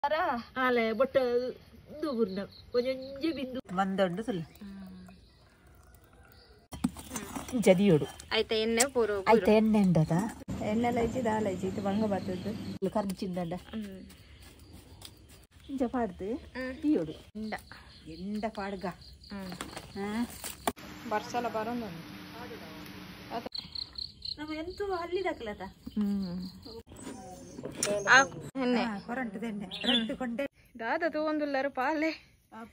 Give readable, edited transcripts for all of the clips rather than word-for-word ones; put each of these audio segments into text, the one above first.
ale bot dugurna onje bindu mandandu sul jadi yodu aite enne poro aite enne ndada enne laiji itu banga batuddu karnichindanda inja paaddu yodu enda paadga barsala baronda ನಮ್ಮ ಎಂತೂ ಅಲ್ಲಿ ದಾಖಲತ ಎಣ್ಣೆ Courant ಎಣ್ಣೆ ರಟ್ಟು ಕೊಂಡೆ ದಾದ ತಗೊಂಡುಲ್ಲಾರು ಪಾಲೆ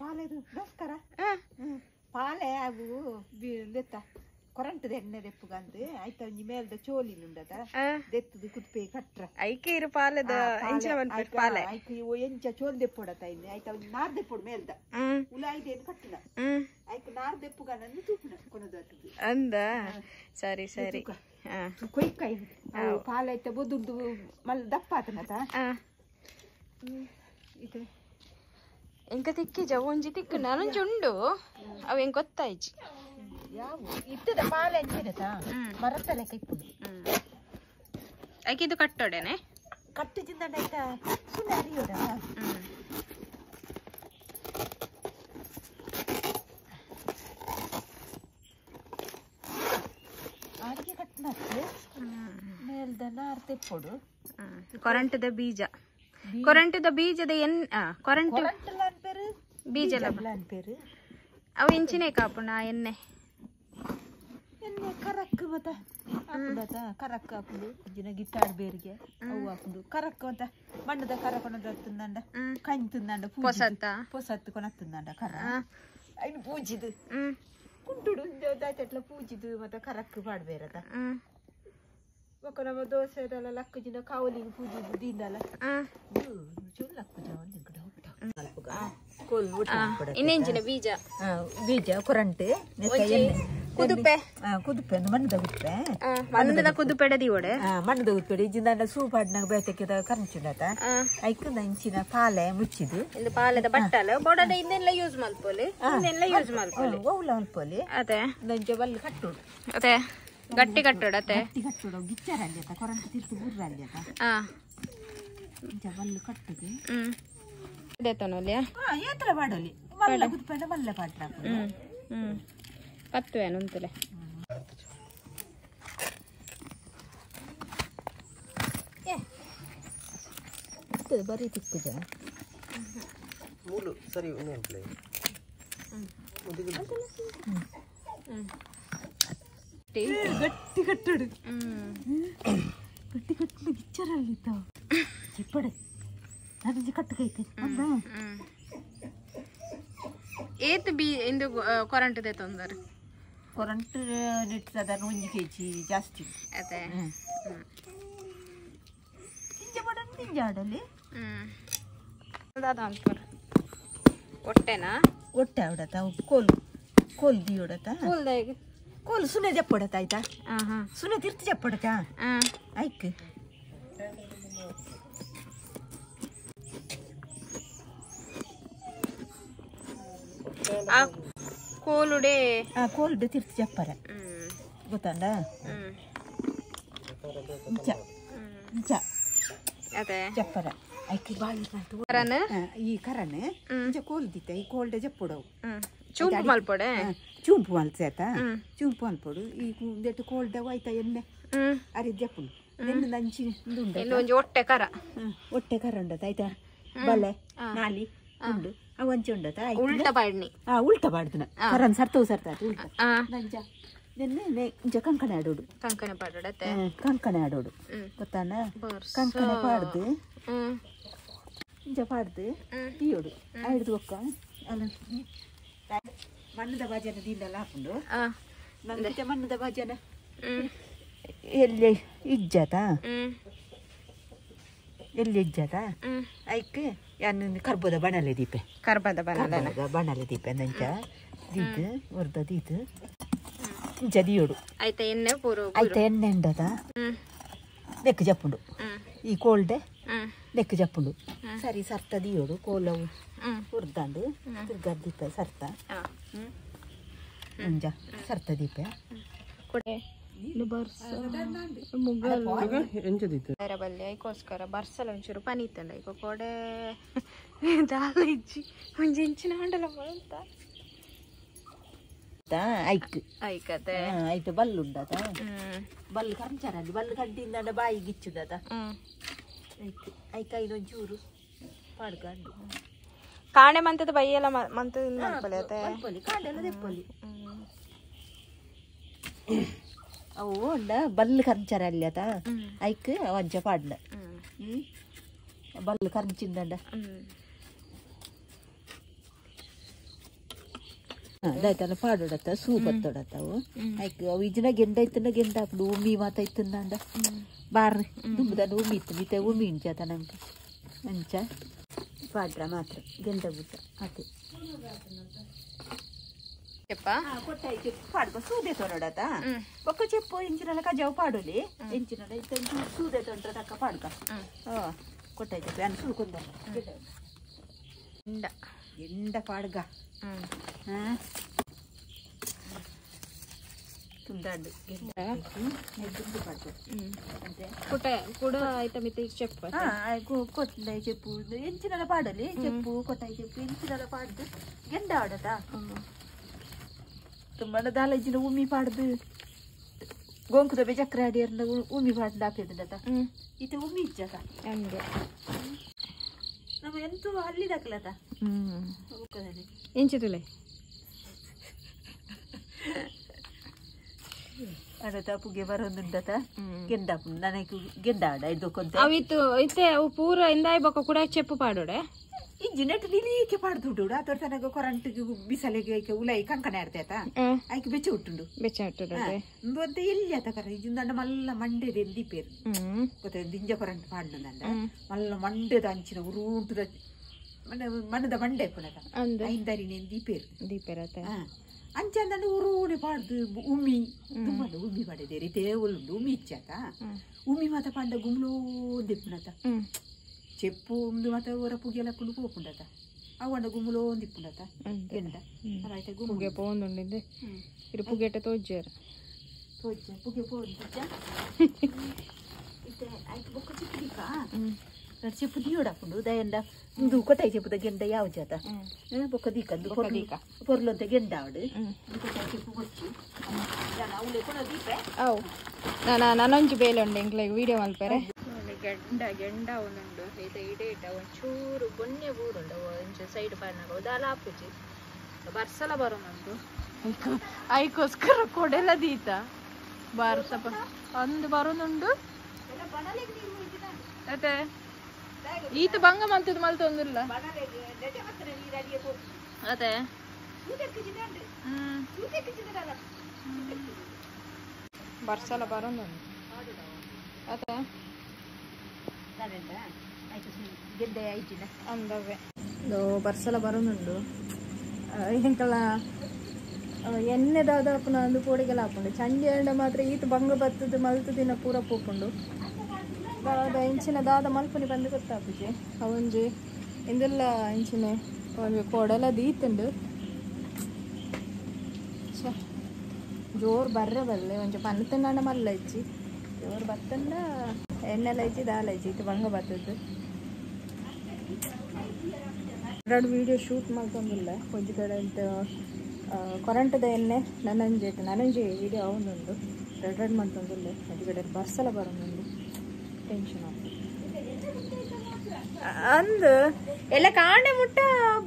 ಪಾಲೆದು ನಮಸ್ಕಾರ ಪಾಲೆ ಅವು ಲೆತ್ತ Courant ಎಣ್ಣೆ ದೆಪ್ಪುಗಂದು ಆಯ್ತ ಒಂಜಿ ಮೇಲ್ದ ಚೋಲಿ ನುಂಡದ ದೆತ್ತದು ಕುತ್ಪೆ ಕಟ್ರ ಐಕೆ ಇರು ಪಾಲೆದ ಎಂಚಿನ ಬಂದ್ಬಿಟ್ಟು ಪಾಲೆ ಐಕೆ ಎಂಚ ಚೋಲ್ ದೆಪ್ಪೊಡತ ಇಲ್ಲಿ ಆಯ್ತ ಒಂಜಿ ನಾರ್ ದೆಪ್ಪೊಡು ಮೇಲ್ದ ಉಲಾಯ್ದೇನು ಕಟ್ಟಿನ ಐಕೆ ನಾರ್ ದೆಪ್ಪುಗನನ್ನು ತೂಪಿನ ಕೊನದದ್ದು ಅಂದ ಸರಿ ಸರಿ ಕೊಯ್ಕಾಯಿ ಪಾಲೆ ಐತೆ ಬೊದುಂಡು ಮಲ್ ದಪ್ಪ ಆತನತ ಇದು ಎಂಕ ತಿಕ್ಕಿಜ ಒಂಜಿ ತಿಕ್ಕು ನಾನೊಂಜಿ ಉಂಡು ಅವು ಹೆಂಗ್ ಗೊತ್ತಾಯ್ಜಿ ಯಾವ ಇತ್ತದ ಪಾಲೆ ಅಂಚಿನತ ಮರತಲೆ ಕೈಪುಡು ಐಕೆ ಇದು ಕಟ್ಟೋಡೆನೆ ಕಟ್ಟಿದಿಂದ ಆಯ್ತಾ ಸುಮ್ಮನೆ ಅರಿಯೋದ ಅಡಿಗೆ ಕಟ್ಟಿನಕ್ಕೆ ಮೇಲ್ದ ನಾರ್ ತೆಪ್ಪೊಡು ಕೊರಂಟದ ಬೀಜ ಕೊರಂಟದ ಬೀಜದ ಕೊರಂಟ ಪೇರು ಬೀಜ ಪೇರು ಅವು ಎಂಚಿನೇ ಕಾಪುಣ ಎಣ್ಣೆ ಎಣ್ಣೆ ಕರಕ್ ಮತ್ತ ಹಾಕುದತ ಕರಕ್ ಹಾಕುದು ಇಂಜಿನ ಗಿಟ್ಟಾಡ್ ಬೇರಿಗೆ ಅವು ಹಾಕುದು ಕರಕ್ ಅಂತ ಮಣ್ಣದ ಕರಕೊನದಂಡ ಕಂತಂಡ ಪೊಸತ್ತು ಕೊನತ್ತಂಡ ಕರ ಐನು ಪೂಜಿದು ಕುಂಟುಡು ದಾಯ್ತಟ್ಲ ಪೂಜಿದು ಮತ್ತೆ ಕರಕ್ ಪಾಡ್ಬೇರದ ಒಕ್ಕ ನಮ್ಮ ದೋಸೆ ಅದೆಲ್ಲ ಲಕ್ಕಜಿನ ಕಾವಲಿಗೆ ಪೂಜಿದು ದೀನಲ್ಲ ಚೂರು ಲಕ್ಕುಜ ಇನ್ನೆಂಚಿನ ಬೀಜ ಬೀಜ ಕೊರಂಟೆ ಕುದುಪೆ ಕುದುಪೆ ಮಣ್ಣದ ಕುದುಪೆ ಮಣ್ಣದ ಕುದುಪೆಡ ದಿವಡೆ ಮಣ್ಣದ ಕುದುಪೆ ಇಜಿಂದ ಸೂಪಾಡ್ನಾಗ ಬೇತಕ್ಕಿದ ಕರ್ಮಿಸಿಡತ ಐಕಂದ ಇಂಚಿನ ಪಾಲೆ ಮುಚ್ಚಿದು ಇಂದು ಪಾಲೆದ ಬಟ್ಟಲ ಬೋಡದ ಇನ್ನೆಲ್ಲ ಯೂಸ್ ಮಲ್ಪೋಲಿ ಇನ್ನೆಲ್ಲ ಯೂಸ್ ಮಲ್ಪೋಲಿ ಓಲ ಮಲ್ಪೋಲಿ ಅದೇ ನಂಜೆ ಬಲ್ಲಿ ಕಟ್ಟೋಡು ಅದೇ ಗಟ್ಟಿ ಕಟ್ಟೋಡತೆ ಗಟ್ಟಿ ಕಟ್ಟೋಡು ಗಿಚ್ಚರಲ್ಲಿ ಅತ ಕೊರಂಟ ತಿರ್ತು ಬುರ್ರಲ್ಲಿ ಅತ ಇಂಚ ಬಲ್ಲಿ ಕಟ್ಟುದು ದೇತನೋಲಿಯಾ ಏತರ ಬಾಡೋಲಿ ಮಲ್ಲ ಕುದುಪೆಡ ಮಲ್ಲ ಪಾಟ್ರ ಕತ್ತುವೇನು ಅಂತಲೇ ಬರೀ ತಿಕ್ಕುಜ ಮೂಲು ಸರಿ ಉಂಟು ಗಟ್ಟಿ ಕಟ್ಟಡು ಗಟ್ಟಿ ಕಟ್ಟು ಗಿಚ್ಚರಲ್ಲಿದ್ದಾವ ಚಿಪ್ಪಡೆ ಅದೊಂದು ಕಟ್ಟಕೈತೆ ಏತ್ ಬಿ ಇಂದು ಕೊರಂಟದೆ ತೊಂದರೆ ಕೊರಂಟ್ ನೆಟ್ ಸಾಧಾರಣ 1 kg ಜಾಸ್ತಿ ಅದೇ ಇಂಜ ಬಡ ಇಂಜ ಆಡಲಿ ದಾದ ಅಂತರ ಹೊಟ್ಟೆನಾ ಹೊಟ್ಟೆ ಅವಡತ ಕೋಲ್ ದಿ ಹೊಡತ ಕೋಲ್ದಾಗ ಕೋಲ್ ಸುನೆ ಜಪ್ಪಡತ ಆಯ್ತಾ ಸುನೆ ತಿರ್ತಿ ಜಪ್ಪಡತ ಐಕ್ ಕೋಲುಡೆ ಕೋಲುಡೆ ತಿರ್ತಿ ಜಪ್ಪರ ಗೊತ್ತಂಡ ಇಂಚ ಇಂಚ ಅದೇ ಜಪ್ಪರ ಐಕಿ ಬಾಳಿ ಕರನ ಈ ಕರನ ಇಂಚ ಕೋಲ್ ದಿತ್ತ ಈ ಕೋಲ್ಡೆ ಜಪ್ಪಡವು ಚೂಂಪು ಮಲ್ಪೊಡೆ ಚೂಂಪು ಮಲ್ಸೇತ ಚೂಂಪು ಮಲ್ಪೊಡು ಈ ದೆಟ್ಟು ಕೋಲ್ಡೆ ಹೋಯ್ತಾ ಎಣ್ಣೆ ಅರಿದ್ ಜಪ್ಪುಡು ನೆನ್ನೆ ನಂಚಿ ಒಂಜಿ ಹೊಟ್ಟೆ ಕರ ಹೊಟ್ಟೆ ಕರ ಉಂಡತ ಆಯ್ತಾ ಬಲೆ ನಾಲಿ ಉಂಡು ಅವಂಚಿ ಉಂಡತ ಉಲ್ಟ ಬಾಡ್ನಿ ಉಲ್ಟ ಬಾಡ್ದನ ಕರನ್ ಸರ್ತಾವು ಸರ್ತಾತ ಉಲ್ಟ ನಂಜ ನೆನ್ನೆ ಇಂಚ ಕಂಕಣೆ ಆಡೋಡು ಕಂಕಣ ಪಾಡೋಡತ್ತೆ ಕಂಕಣೆ ಆಡೋಡು ಗೊತ್ತಾನ ಕಂಕಣೆ ಪಾಡ್ದು ಇಂಚ ಪಾಡ್ದು ತೀಯೋಡು ಹಿಡ್ದು ಒಕ್ಕ ಅಲ್ಲ ಮಣ್ಣದ ಭಾಜನ ದೀನೆಲ್ಲ ಹಾಕೊಂಡು ನಂಗೆ ಮಣ್ಣದ ಭಾಜನ ಎಲ್ಲಿ ಇಜ್ಜತ ಎಲ್ಲಿ ಇಜ್ಜತ ಐಕ್ ಯಾನು ಕರ್ಬದ ಬಣಲೆ ದೀಪೆ ಕರ್ಬದ ಬಣಲೆ ದೀಪೆ ನಂಚ ದೀತು ಹೊರ್ದ ದೀತು ಇಂಚ ದಿಯೋಡು ಆಯ್ತಾ ಎಣ್ಣೆ ಪೂರ ಆಯ್ತಾ ಎಣ್ಣೆ ಉಂಡದ ನೆಕ್ ಜಪ್ಪುಂಡು ಈ ಕೋಲ್ಡೆ ನೆಕ್ ಜಪ್ಪುಂಡು ಸರಿ ಸರ್ತ ದಿಯೋಡು ಕೋಲವು ಹುರ್ದಂಡು ತಿರ್ಗದ ದೀಪ ಸರ್ತ ಮುಂಜ ಸರ್ತ ದೀಪೆ ಕೊಡೆ ಬಲ್ಲಿ ಐಕೋಸ್ಕರ ಬರ್ಸಲ ಒಂಚೂರು ಪನಿ ಇತ್ತಂಡ ಈಗ ಕೊಡೆ ದಾಲ ಇಜ್ಜಿ ಒಂಜಿ ಇಂಚಿನ ಹಂಡಲ ಅಂತ ಐಕ್ ಐಕತೆ ಐಟ್ ಬಲ್ಲು ಉಂಡದ ಬಲ್ಲು ಕಂಚರಲ್ಲಿ ಬಲ್ಲು ಕಡ್ಡಿಂದ ಬಾಯಿಗೆ ಇಚ್ಚುದದ ಐಕ್ ಐಕ ಇದೊಂಚೂರು ಪಾಡ್ಕಂಡು ಕಾಣೆ ಮಂತದ ಬೈಯೆಲ್ಲ ಮಂತದಿಂದ ಮಲ್ಪಲೆ ಕಾಡೆಲ್ಲ ತೆಪ್ಪಲಿ ಅವು ಉಂಡ ಬಲ್ಲು ಕಂಚರಲ್ಲಿ ಅದ ಐಕ್ ಒಂಚ ಪಾಡ್ಲ ಬಲ್ಲು ಕಂಚಿಂದ ಅದಾಯ್ತಲ್ಲ ಪಾಡೋಡತ್ತ ಸೂಪ್ ಹತ್ತೋಡತ್ತವು ಐಕ್ ಅವು ಇಜಿನ ಗೆಂಡ ಇತ್ತಂಡ ಗೆಂಡ ಹಾಕೊಂಡು ಉಮ್ಮಿ ಮಾತ ಇತ್ತಂದ ಬಾರ್ರಿ ದುಂಬುದ ಉಮ್ಮಿ ಇತ್ತು ಮಿತ ಉಮ್ಮಿ ಇಂಚತ ನಂಗೆ ಅಂಚ ಪಾಡ್ರ ಮಾತ್ರ ಗೆಂಡ ಬುಟ್ಟ ಅದೇ ಕೊಟ್ಟಾಯಿ చెప్పు పాడుకో సూదే తోడట ఒక్క చెప్పు ఇంచినల కజావు పాడులి ఇంచినల ఇంత సూదే తోంట తక్క పాడుక కొట్టాయి చెప్పు అని సూకుందా ఎండ ఎండ పాడుగా ತುಂಡಾಡು కూడా అయితే మిత చెప్పు కొట్టాయి చెప్పు ఇంచినల పాడలి చెప్పు కొట్టాయి చెప్పు ఇంచినల పాడు గెండ ఆడతా ತುಂಬಾ ದಾಲಜಿನ ಉಮ್ಮಿ ಪಾಡ್ದು ಗೋಂಕುದ ಚಕ್ರ ಅಡಿಯರ್ನ ಉಮ್ಮಿ ಪಾಡ್ದು ಹಾಕಿದ್ದದ ಇದು ಉಮ್ಮಿ ಇಜ್ಜಕ ಹಂಗೆ ನಮ್ಮ ಎಂತೂ ಅಲ್ಲಿದಾಕಲತ ಎಂಚಿತುಲೆ ಅಡತ ಪುಗೆ ಬರೋದುಂಡತ ಗೆಂಡ ನನಗೆ ಗೆಂಡ ಆಡ ಇದ್ದಕ್ಕೊಂತ ಅವಿತ್ತು ಐತೆ ಅವು ಪೂರ ಇಂದಾಯಿ ಬೊಕ್ಕ ಕೂಡ చెప్పు ಪಾಡೋಡೆ ಇಜ್ಜಿ ನೆಟ್ ನಿಲಿಕೆ ಪಾಡ್ದುಡು ಅದ್ರ ತನಗ ಕರೆಂಟ್ಗೆ ಬಿಸಲಿಗೆ ಉಲಾಯಿ ಕಂಕಣ ಆಡ್ತೈತ ಆಯ್ಕೆ ಬೆಚ್ಚ ಉಟ್ಟುಂಡು ಅಂತ ಎಲ್ಲಿ ಆತಕರ ಇಜ್ಜಿಂದ ಮಲ್ಲ ಮಂಡೆದ ದೀಪೇರು ಗೊತ್ತ ದಿಂಜ ಕರೆಂಟ್ ಪಾಡ್ನಂದ ಮಲ್ಲ ಮಂಡೆದ ಅಂಚಿನ ಉರುಂಟದ ಮಣ್ಣದ ಮಂಡೆ ಪುನದ ಐಂದರಿನ ದೀಪೇರು ಅಂಚಂದ ಊರೂನೆ ಪಾಡ್ದು ಉಮ್ಮಿ ತುಂಬ ಉಮ್ಮಿ ಪಡೆದೆ ರೀತಿ ಒಳ್ಳುಂಡು ಉಮ್ಮಿ ಇಚ್ಚಾತ ಉಮ್ಮಿ ಮಾತ ಪಾಂಡ ಗುಮ್ಲೋ ದಿಪ್ಪುನತ చెప్పు ముందు మత ఊర పుగ్గెలప్పుడు పోకుండట అవ్వండ గుమ్ములో దిప్పుండట ఎండ అలా అయితే పుగ్గే పోందుండింది ఇది పుగ్గెట్ట తోజ్జారు పుగ్గే పోండి అయితే బొక్క చెప్పిక చెప్పు దియోడప్పుడు దయండ ముందు కొట్టాయి చెప్పు గెండ యావ చేత బొక్క దీకందు పొరలంతా గెండ ఆవిడు చెప్పు వచ్చి అవులే కూడా దీపే అవు ನಾನೊಂಜಿ ಬೇಲುಂಡು ಇಂಕ್ಲ ವಿಡಿಯೋ ಮಲ್ಪೇರೆ ಗೆಂಡ ಉಂಡು ಇದು ಇಡೇಟ ಒಂಚೂರು ಬೊನ್ನೆ ಬೂರುಂಡು ಒಂಚೂರು ಸೈಡ್ ಪಾರ್ನಾಗ ಉದಾಲ ಆಪುಜಿ ಬರ್ಸಲ ಬರೋನುಂಡು ಐಕೋಸ್ಕರ ಕೊಡೆಲ್ಲ ದೀತ ಬರ್ಸ ಒಂದು ಬರೋನುಂಡು ಅದೇ ಈತ ಭಂಗ ಮಂತದ ಮಲ್ತೊಂದಿಲ್ಲ ಅದೇ ಬರ್ಸಲ ಬರೋನುಂಡು ಅದೇ అందవే బర్సల బరునుండు ఇంకల ఎన్నె దాదాపు అందు పొడిగల ఆపుండు చండి ఎండ మాత్రం ఈత బంగ బత్తు మల్తు తిన పూర పోకుండు ఇంచిన దాద మల్పుని బంది కొತ್ತಾపుజಿ ಅವೊಂಜಿ ಇಂದೆಲ್ಲ ಇಂಚಿನ ಕೊಡೆಲ್ಲ ದೀತುಂಡು ಜೋರು ಬರ್ರೆ ಬಲ್ಲೆ ಒಂಚ ಪನ್ನುತಂಡ ಮಲ್ಲ ಇಚ್ಚಿ ಜೋರು ಬತ್ತಂಡ ಎಣ್ಣೆಲ್ಲ ಇಚ್ಚಿ ದಾಲ ಇಚ್ಚಿ ಇದು ಬಂಗ ಬರ್ತದ್ದು ಎರಡು ವಿಡಿಯೋ ಶೂಟ್ ಮಾಡ್ಕೊಂಡಿಲ್ಲ ಒಂಜಿ ಕಡೆ ಅಂತ ಕರೆಂಟದ ಎಣ್ಣೆ ನನಂಜಿ ವಿಡಿಯೋ ಅವನುಂಡು ರೆಡ್ ಮಾಡ್ಕೊಂಡಿಲ್ಲ ಒಂಜಿ ಕಡೆ ಬರ್ಸಲ ಬರೋನುಂಡು ಟೆನ್ಷನ್ ಆಗ್ತದೆ ಅಂದು ಎಲ್ಲ ಕಾಣೆ ಮುಟ್ಟ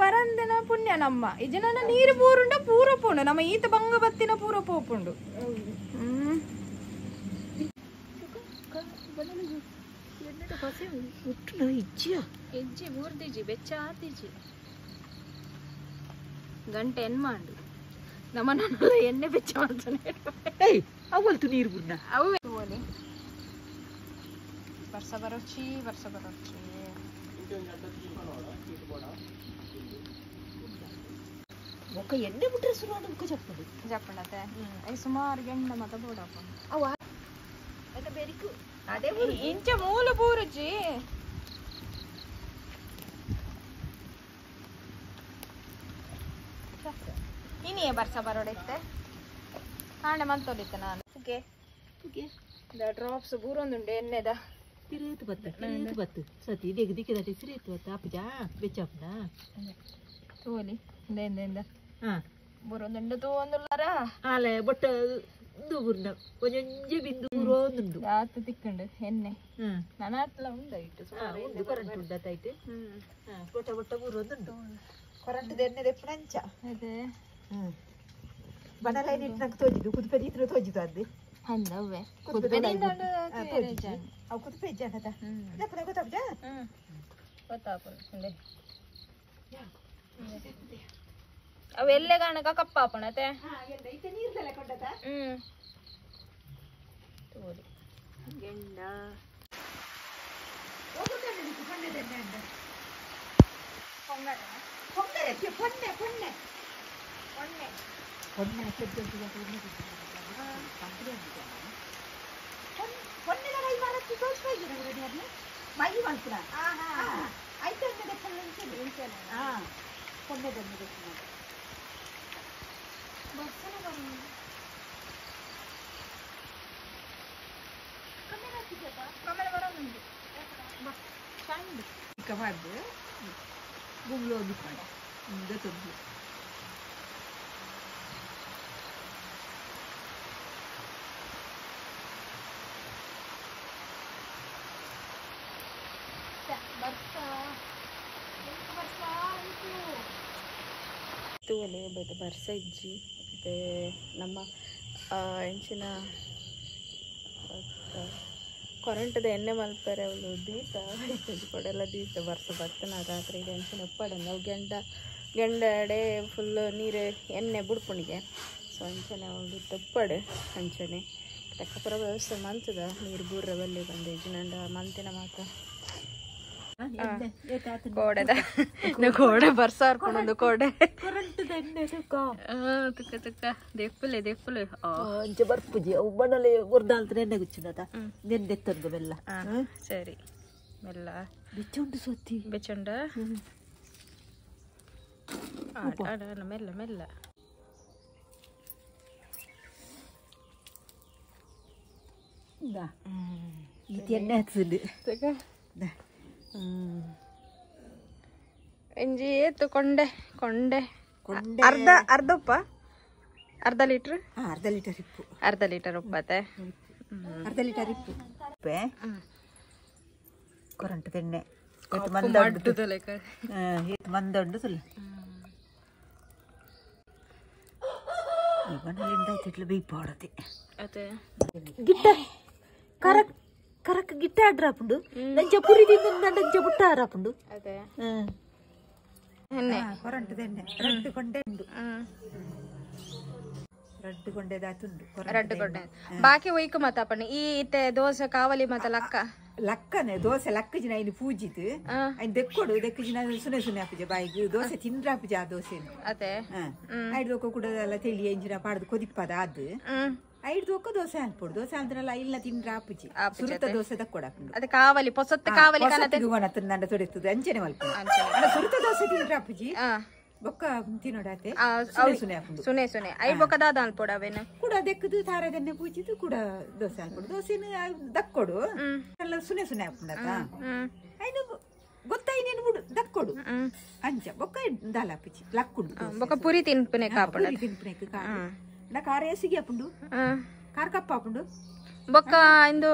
ಬರಂದನ ಪುಣ್ಯ ನಮ್ಮ ಇಜನ ನೀರು ಪೂರುಂಡ ಪೂರ ಪೋಂಡು ನಮ್ಮ ಈತ ಬಂಗ ಬತ್ತಿನ ಪೂರ ಪೋಪುಂಡು ಇಜ್ಜಿ ಮೂರ್ದಿಜಿ ಬೆಚ್ಚ ಆತಿಜಿ ಗಂಟೆ ಎನ್ ಮಾಡು ನಮ್ಮನ್ನ ಎಣ್ಣೆ ಬೆಚ್ಚ ಮಾಡ್ತಾನೆ ಅವಲ್ತು ನೀರು ಬುರ್ನ ಅವೇ ವರ್ಷ ಬರೋಚಿ ఒక ఎన్నె ముట్రే సురాడు ఇంకో చెప్పండి చెప్పండి అవి సుమారు గంట మత పోడప్ప అవ అయితే బెరికు అదే ఇంచ మూల పూరుచి ಇನಿಯೇ ಬರ್ಸ ಬರೋಡೈತೆ ನಾಳೆ ಮಂತೋಡಿತ್ತೆ ನಾನು ಓಕೆ ಡ್ರಾಪ್ಸ್ ಬೂರೊಂದುಂಡು ಎಣ್ಣೆದ ತಿರುತು ಬತ್ತು ಸತಿ ದಿಗ್ ದಿಕ್ಕಿದ ಸಿರಿತು ಬತ್ತ ಅಪ್ಪಜ ಬೆಚ್ಚಪ್ಪನ ತೋಲಿ ಇಂದ ಹಾ ಬೂರೊಂದುಂಡು ತೋಂದುಲ್ಲಾರ ಆಲೆ ಬೊಟ್ಟ ದೂರ್ನ ಒಂಜೊಂಜೆ ಬಿಂದು ಬೂರೊಂದುಂಡು ಜಾಸ್ತಿ ತಿಕ್ಕಂಡು ಎಣ್ಣೆ ಹ್ಮ್ ನನ್ನ ಹತ್ರ ಉಂಡಾಯ್ತು ಒಂದು ಕರೆಂಟ್ ಉಂಡತಾಯ್ತು ಬೊಟ್ಟ ಬೊಟ್ಟ ಬೂರೊಂದುಂಡು ಕರೆಂಟ್ ಎಣ್ಣೆ ದೆಪ್ಪನ ಅಂಚ ಅದೇ ಬನಲೈ ನಿಟ್ಟು ತೋಜಿದ್ದು ಕುದುಪೆದಿ ಇತ್ರ ತೋಜಿದ್ದು ಅದು ಹಂದವ್ವೆ ಅವು ಕುದುಪೆ ಜಾಗದ ಗೊತ್ತಾಗ್ದ ಗೊತ್ತಾಪುಂಡೆ ಅವೆಲ್ಲೇ ಕಾಣಕ ಕಪ್ಪಾಪಣತೆ ತೋರಿ ಗೆಂಡ ಗುಂಗ್ಳು ಹೋಗಿಕೊಂಡ ಗೊತ್ತೊಂದು ಬರ್ಸ ಇಜ್ಜಿ ಮತ್ತೆ ನಮ್ಮ ಹೆಂಚಿನ ಕರೆಂಟದ ಎಣ್ಣೆ ಮಲ್ಪರೆ ಅವಳು ದೀತ ಕೊಡೆಲ್ಲ ದೀತ ಬರ್ಸ ಬರ್ತನ ರಾತ್ರಿ ಹೆಂಚಿನ ಉಪ್ಪಾಡಂಗ ಅವು ಗೆಂಡಡೆ ಫುಲ್ ನೀರು ಎಣ್ಣೆ ಬುಡ್ಪುಣಿಗೆ ಸೊ ಅಂಚನೆ ಅವಳು ತಪ್ಪಡು ಅಂಚನೆ ತಕ್ಕಪುರ ವ್ಯವಸ್ಥೆ ಮಂತದ ನೀರು ಬೂರ್ರ ಬಲ್ಲಿ ಬಂದು ಇಜ್ಜಿನಂಡ ಮಂತಿನ ಮಾತ ಕೋಡೆದ ಕೋಡೆ ಬರ್ಸಾರ್ಕೊಂಡೊಂದು ಕೋಡೆ ತುಕ್ಕ ತುಕ್ಕ ದೆಪ್ಪುಲೆ ಅಂಚ ಬರ್ಪುಜಿ ಅವು ಬಣ್ಣಲೆ ಮುರ್ದಾಲ್ತ ನೆನ್ನೆ ಗುಚ್ಚಿನದ ನೆನ್ನೆತ್ತಂದು ಬೆಲ್ಲ ಸರಿ ಮೆಲ್ಲ ಬೆಚ್ಚುಂಡು ಸೊತ್ತಿ ಬೆಚ್ಚುಂಡ ಮೆಲ್ಲ ಮೆಲ್ಲ ಎಣ್ಣೆ ಹಚ್ಚಲು ಎಂಜಿ ಏತು ಕೊಂಡೆ ಅರ್ಧ ಉಪ್ಪ ಅರ್ಧ ಲೀಟ್ರ್ ಅರ್ಧ ಲೀಟರ್ ಉಪ್ಪತ್ತೆ ಅರ್ಧ ಲೀಟರ್ ಇಪ್ಪು ಕರೆಂಟ್ ಎಣ್ಣೆ ಮಂದುಂಡು ಸುಲ್ಲ ಬಣ್ಣಲಿಂಡ ಬೀಪಾಡತೆ ಗಿಟ್ಟ ಕರಕ್ ಕರಕ್ ಗಿಟ್ಟ ಆಡ್ರಾಪುಂಡು ನಂಚ ಪುರಿದಿಂದ ನಂಚ ಬುಟ್ಟ ಆರಾಪುಂಡು ಅದೇ ಕರೆಂಟ್ ಎಣ್ಣೆ ರಡ್ಡು ಕೊಂಡೆ ಉಂಡು ರಡ್ಡು ಕೊಂಡೆದಾತುಂಡು ರಡ್ಡು ಕೊಂಡೆ ಬಾಕಿ ಒಯ್ಕು ಮಾತಾಪಣ್ಣಿ ಈ ಇತ್ತೆ ದೋಸೆ ಕಾವಲಿ ಮತ್ತ ಲಕ್ಕನೆ ದೋಸೆ ಲಕ್ಕ ಜಿನ ಇನ್ನು ಪೂಜಿತು ಅಯ್ನ್ ದೆಕ್ಕೊಡು ದೆಕ್ಕ ಜಿನ ಸುನೆ ಹಾಪುಜೆ ಬಾಯಿಗೆ ದೋಸೆ ತಿಂದ್ರಾಪುಜೆ ಆ ದೋಸೆ ಅದೇ ಐದು ಕೂಡ ಎಲ್ಲ ತೆಳಿ ಎಂಜಿನ ಪಾಡ್ದು ಕೊದಿಪ್ಪದ ಅದು ಐದು ದೋಕ ದೋಸೆ ಹಾಕ್ಬಿಡು ದೋಸೆ ಅಂದ್ರಲ್ಲ ಇಲ್ಲ ತಿಂದ್ರೆ ಆಪುಜಿ ಸುರುತ ದೋಸೆ ತಕ್ಕೊಡಾಪುಂಡು ಅದೇ ಕಾವಲಿ ಪೊಸತ್ತ ಕಾವಲಿ ನಂಡ ತೊಡೆತದ ಅಂಚನೆ ಮಲ್ಪ ಸುರುತ ದೋಸೆ ತಿಂದ್ರೆ ಆಪುಜಿ ಬೊಕ್ಕ ತಿನ್ನೋಡಾತೆ ಸುನೆ ಐ ಬೊಕ್ಕದಾದ ಅಲ್ಪೊಡವೇನ ಕೂಡ ದೆಕ್ಕದು ತಾರದನ್ನೇ ಪೂಜಿದು ಕೂಡ ದೋಸೆ ಹಾಕ್ಬಿಡು ದೋಸೆನ ದಕ್ಕೊಡು ಎಲ್ಲ ಸುನೆ ಹಾಕ್ಬಿಡತ್ತ ಐನು ಗೊತ್ತಾಯ್ನೇನು ಬಿಡು ದಕ್ಕೊಡು ಅಂಚ ಬೊಕ್ಕ ದಾಲಾಪುಜಿ ಲಕ್ಕುಂಡು ಬೊಕ್ಕ ಪುರಿ ತಿನ್ಪನೆ ಕಾಪುಂಡು ತಿನ್ಪನೆ ನಾ ಕಾರ್ ಏಸಿಗೆ ಹಾಪುಂಡು ಕಾರ್ ಕಪ್ಪ ಹಾಪುಂಡು ಬೊಕ್ಕ ಇಂದು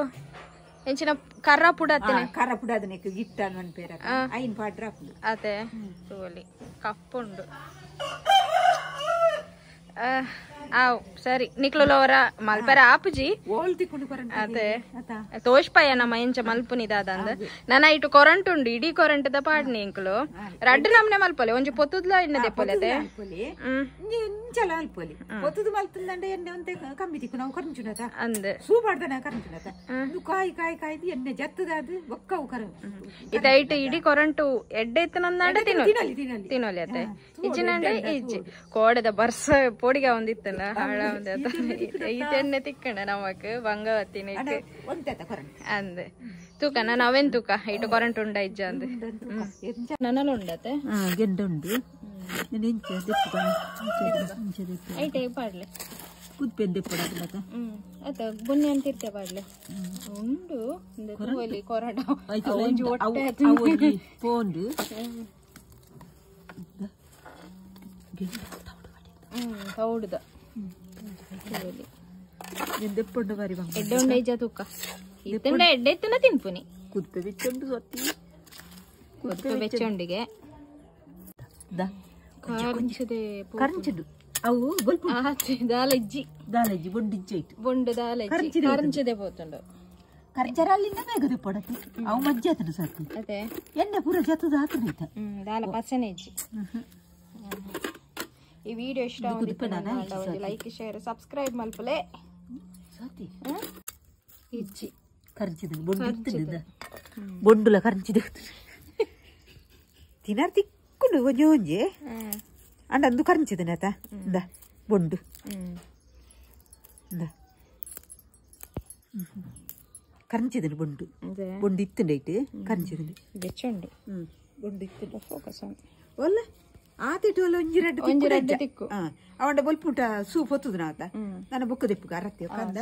ಎಂಚಿನ ಕರ್ರ ಪುಡತ್ತನೆ ಕರ್ರ ಪುಡದನೆ ಗಿಟ್ಟ ಅನ್ ಪೇರ ಐನ್ ಪಾಡ್ರ ಹಾಪುಂಡು ಅದೇ ತೋಲಿ ಕಪ್ಪುಂಡು ಆವ್ ಸರಿ ನಿಕ್ಲುಲವರ ಮಲ್ಪರ ಆಪುಜಿ ಅದೇ ತೋಷ್ಪಾಯ ನಮ್ಮ ಎಂಚ ಮಲ್ಪುನಿದಾದ ಅಂದ ನನ್ನ ಇಟ್ಟು ಕೊರಂಟ್ ಉಂಡು ಇಡೀ ಕೊರಂಟ್ ದ ಪಾಡ್ನಿ ಇಂಕ್ಲು ರಡ್ಡು ನಮ್ನೆ ಮಲ್ಪಲೆ ಒಂಜಿ ಪೊತ್ತುದ್ಲ ಎಣ್ಣೆ ದೆಪ್ಪಲೆ ಅದೇ పొత్తుది మలుతుందంటే ఎన్నె ఉంటే కమ్మి తిక్కు ನಾವು ಕರಂಚುನತ ಅಂದೆ ಸೂಪಾಡ್ದನ ಕರಂಚುನತ ಇದು ಕಾಯಿ ಕಾಯಿ ಕಾಯಿ ಎಣ್ಣೆ ಜತ್ತದ ಅದು ಒಕ್ಕವು ಕರ ಇದೈಟ್ ಇಡಿ ಕೊರಂಟು ಎಡ್ಡೆ ಎತ್ತನಂದಾಂಡೆ ತಿನ್ನೋಲಿ ಅತ್ತೆ ಇಜ್ಜಿನಂಡೆ ಇಜ್ಜಿ ಕೋಡೆದ ಬರ್ಸ ಪೋಡಿಗೆ ಒಂದಿತ್ತಲ್ಲ ಹಾಳ ಒಂದ ಇದೆಣ್ಣೆ ತಿಕ್ಕಂಡ ನಮಕ್ ಬಂಗವತ್ತಿನ ಅಂದೆ ತೂಕ ನಾನು ಅವೇನ್ ತೂಕ ಇಟ್ಟು ಕೊರಂಟ್ ಉಂಡ ಇಜ್ಜ ಅಂದೆ ನನ್ನಲ್ಲ ಉಂಡತೆ ಗೆಂಡ ಉಂಡು ಐಟೆ ಪಾಡ್ಲೆ ಕುದ್ಪೆಂದೆ ಪಡಾಕ ಆಯ್ತಾ ಬನ್ನಿ ಅಂತಿರ್ತೇವೆ ಬಾಡ್ಲೆ ಉಂಡು ತೂವಲ್ಲಿ ಕೊರಡ ಪೋಂಡು ತೌಡುದ ಎಂದೆಪ್ಪುಂಡು ಬಾರಿ ಬಂಗ ಎಡ್ಡೆ ಉಂಡ ಐಜ ತೂಕ ಇತ್ತಂಡ ಎಡ್ಡೆ ಎತ್ತನ ತಿನ್ಪುನಿ ಕುದ್ಪೆ ಬೆಚ್ಚುಂಡು ಸೊತ್ತಿ ಕುದ್ಪೆ ಬೆಚ್ಚೊಂಡಿಗೆ ಕರಂಚದು ಅವು ಬೊಲ್ಪು ದಾಲಜ್ಜಿ ಬೊಂಡಿಜ್ಜಿ ಆಯ್ತು ಬೊಂಡು ದಾಲಜ್ಜಿ ಕರಂಚದೆ పోతుండు ಕರ್ಜರಲ್ಲಿಂದ ಬೇಗದ ಪಡತಿ ಅವು ಮಜ್ಜೆ ಆತನು ಸಾಕು ಅದೇ ಎಣ್ಣೆ ಪೂರ ಜತದ ಆತನೈತ ದಾಲ ಪರ್ಸೆಂಟೇಜ್ ಈ ವಿಡಿಯೋ ಇಷ್ಟ ಆಗಿತ್ತು ಲೈಕ್ ಶೇರ್ ಸಬ್ಸ್ಕ್ರೈಬ್ ಮಲ್ಪಲೆ ಸಾತಿ ಇಜ್ಜಿ ಕರ್ಜಿದ ಬೊಂಡಿತ್ತಿದ ಬೊಂಡುಲ ಕರ್ಜಿದ ತಿನಾರ್ ತಿಕ್ಕುಂಡು ಒಂಜಿ ಒಂಜಿ ಅಂಡಂದು ಕರಂಚಿದನತ ಇಂದ ಬೊಂಡು ಇಂದ ಕರಂಚಿದನು ಬೊಂಡು ಬೊಂಡು ಇತ್ತುಂಡೈಟ್ ಕರಂಚಿದನು ಬೆಚ್ಚುಂಡು ಬೊಂಡು ಇತ್ತು ಫೋಕಸ್ ಆನ್ ಒಲ್ಲ ಆತಿಟ್ಟು ಒಲ್ಲ ಒಂಜಿ ರೆಡ್ಡು ತಿಕ್ಕು ಅವಂಡ ಬೊಲ್ಪುಂಟ ಸೂಪ್ ಹೊತ್ತುದು ನಾವತ್ತ ನನ್ನ ಬುಕ್ಕ ದೆಪ್ಪುಗ ಅರತ್ತಿ ಕಂದ